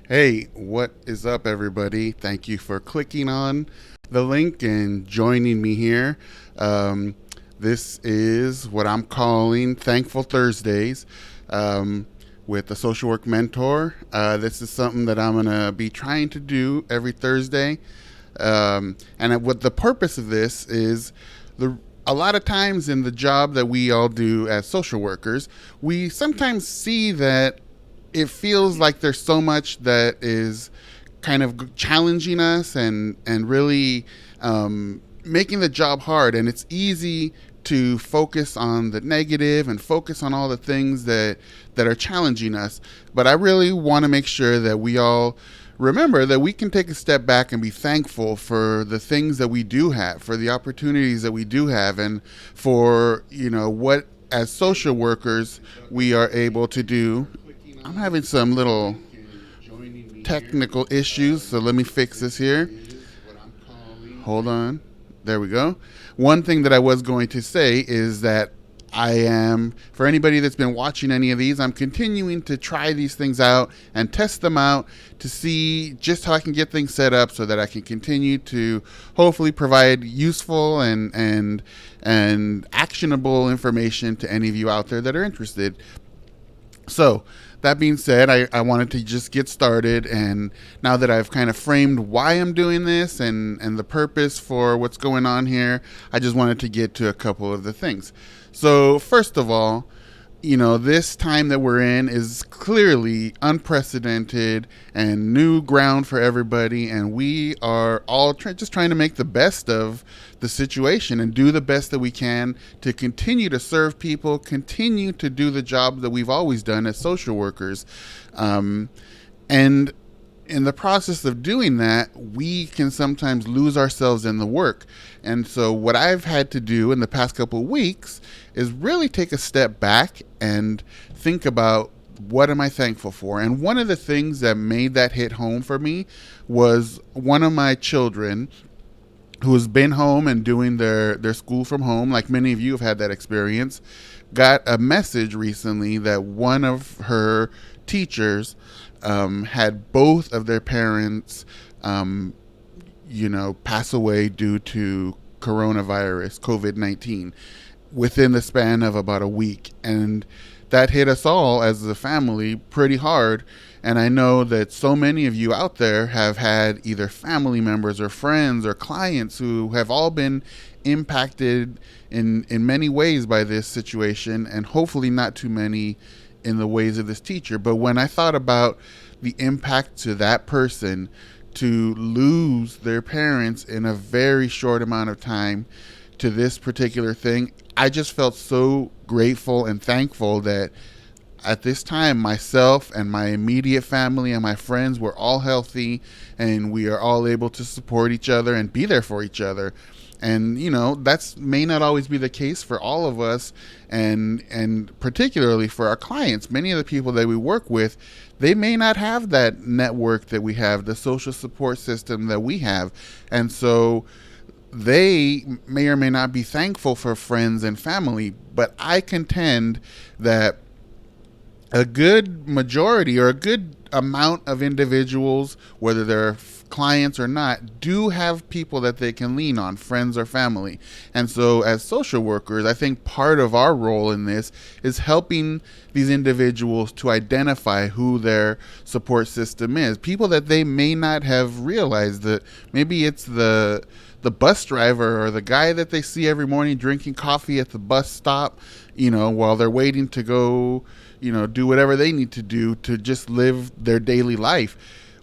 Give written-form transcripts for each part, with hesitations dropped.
Hey, what is up, everybody? Thank you for clicking on the link and joining me here. Um, this is what I'm calling Thankful Thursdays with the social work mentor. This is something that I'm going to be trying to do every Thursday. What the purpose of this is the a lot of times in the job that we all do as social workers, we sometimes see that it feels like there's so much that is kind of challenging us and really making the job hard. And it's easy to focus on the negative and focus on all the things that are challenging us. But I really want to make sure that we all remember that we can take a step back and be thankful for the things that we do have, for the opportunities that we do have, and for what as social workers we are able to do. I'm having some little technical issues, so let me fix this here. Hold on. There we go. One thing that I was going to say is that for anybody that's been watching any of these, I'm continuing to try these things out and test them out to see just how I can get things set up so that I can continue to hopefully provide useful and actionable information to any of you out there that are interested. So, that being said, I wanted to just get started, and now that I've kind of framed why I'm doing this and the purpose for what's going on here, I just wanted to get to a couple of the things. So, first of all, this time that we're in is clearly unprecedented and new ground for everybody, and we are all just trying to make the best of the situation and do the best that we can to continue to serve people, continue to do the job that we've always done as social workers. And in the process of doing that, we can sometimes lose ourselves in the work. And so what I've had to do in the past couple of weeks is really take a step back and think about what am I thankful for. And one of the things that made that hit home for me was one of my children who has been home and doing their school from home, like many of you have had that experience, got a message recently that one of her teachers had both of their parents, pass away due to coronavirus, COVID-19, within the span of about a week. And that hit us all as a family pretty hard. And I know that so many of you out there have had either family members or friends or clients who have all been impacted in many ways by this situation, and hopefully not too many in the ways of this teacher. But when I thought about the impact to that person to lose their parents in a very short amount of time to this particular thing, I just felt so grateful and thankful that at this time, myself and my immediate family and my friends were all healthy, and we are all able to support each other and be there for each other. And that's may not always be the case for all of us, and particularly for our clients. Many of the people that we work with, they may not have that network that we have, the social support system that we have, and so they may or may not be thankful for friends and family. But I contend that a good majority or a good amount of individuals, whether they're clients or not, do have people that they can lean on, friends or family. And so as social workers, I think part of our role in this is helping these individuals to identify who their support system is. People that they may not have realized, that maybe it's the bus driver or the guy that they see every morning drinking coffee at the bus stop, while they're waiting to go, do whatever they need to do to just live their daily life.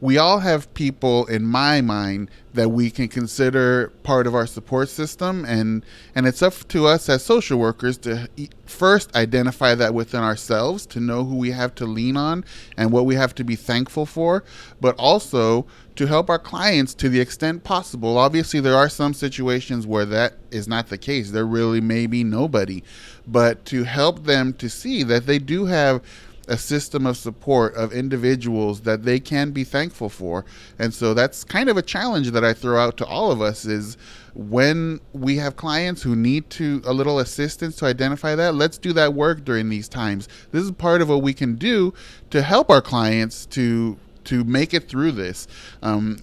we all have people in my mind that we can consider part of our support system, and it's up to us as social workers to first identify that within ourselves, to know who we have to lean on and what we have to be thankful for, but also to help our clients to the extent possible. Obviously, there are some situations where that is not the case. There really may be nobody, but to help them to see that they do have a system of support of individuals that they can be thankful for. And so that's kind of a challenge that I throw out to all of us, is when we have clients who need a little assistance to identify that, let's do that work during these times. This is part of what we can do to help our clients to make it through this.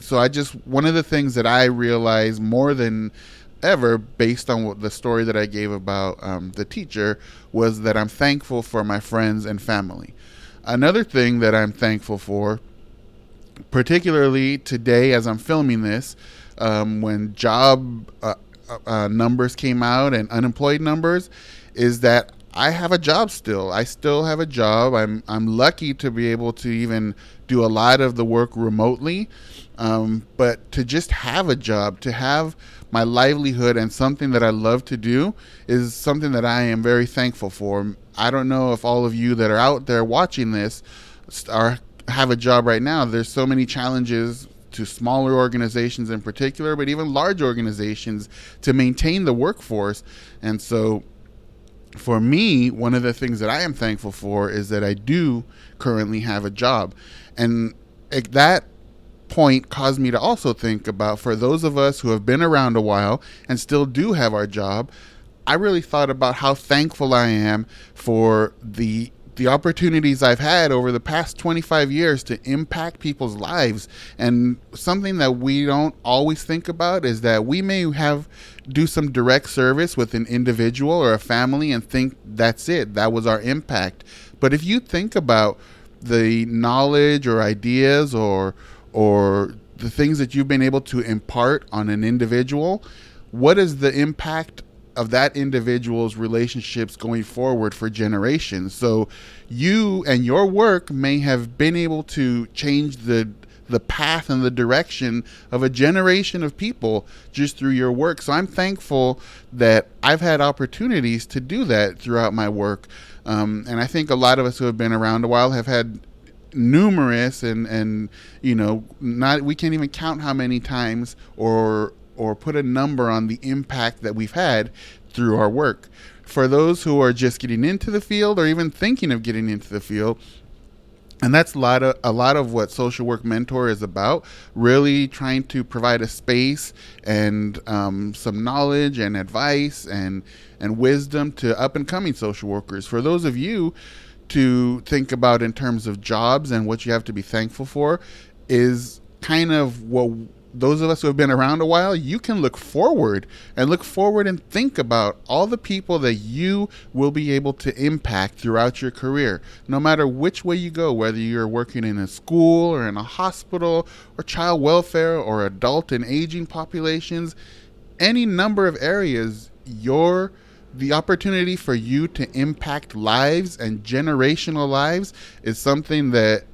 So one of the things that I realize more than ever, based on the story that I gave about the teacher, was that I'm thankful for my friends and family. Another thing that I'm thankful for, particularly today as I'm filming this, when job numbers came out and unemployed numbers, is that I have a job still. I still have a job. I'm lucky to be able to even do a lot of the work remotely, but to just have a job, to have my livelihood and something that I love to do, is something that I am very thankful for. I don't know if all of you that are out there watching this have a job right now. There's so many challenges to smaller organizations in particular, but even large organizations, to maintain the workforce. And so for me, one of the things that I am thankful for is that I do currently have a job. And that point caused me to also think about, for those of us who have been around a while and still do have our job, I really thought about how thankful I am for the opportunities I've had over the past 25 years to impact people's lives. And something that we don't always think about is that we may do some direct service with an individual or a family and think that's it, that was our impact. But if you think about the knowledge or ideas or the things that you've been able to impart on an individual, what is the impact of that individual's relationships going forward for generations? So you and your work may have been able to change the path and the direction of a generation of people just through your work. So I'm thankful that I've had opportunities to do that throughout my work. And I think a lot of us who have been around a while have had numerous and we can't even count how many times or put a number on the impact that we've had through our work. For those who are just getting into the field or even thinking of getting into the field, and that's a lot of what Social Work Mentor is about, really trying to provide a space and some knowledge and advice and wisdom to up and coming social workers. For those of you to think about in terms of jobs and what you have to be thankful for, is kind of what those of us who have been around a while, you can look forward and think about all the people that you will be able to impact throughout your career, no matter which way you go, whether you're working in a school or in a hospital or child welfare or adult and aging populations, any number of areas. The opportunity for you to impact lives and generational lives is something that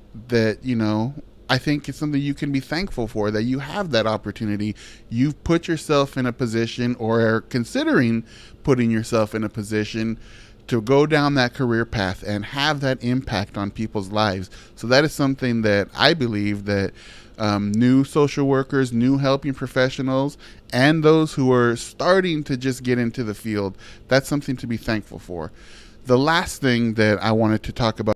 I think it's something you can be thankful for, that you have that opportunity. You've put yourself in a position, or are considering putting yourself in a position, to go down that career path and have that impact on people's lives. So that is something that I believe that new social workers, new helping professionals, and those who are starting to just get into the field, that's something to be thankful for. The last thing that I wanted to talk about